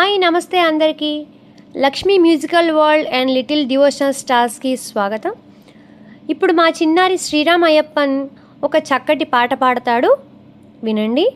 Hi నమస్తే అందరికీ. Lakshmi musical world and little devotional స్టార్స్కి స్వాగతం. ఇప్పుడు మా చిన్నారి శ్రీరామ్ అయ్యప్పన్ ఒక చక్కటి పాట పాడతాడు, వినండి.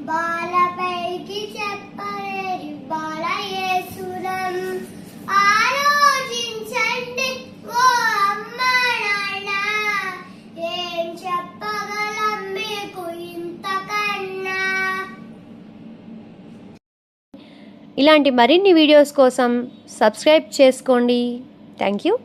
బాలపైకి చెప్పలేరు బాలయేసురం ఆలోచించండి ఓ అమ్మా నాన్న, ఏం చెప్పగలం మీకు ఇంతకన్నా. ఇలాంటి మరిన్ని వీడియోస్ కోసం సబ్స్క్రైబ్ చేసుకోండి. Thank you.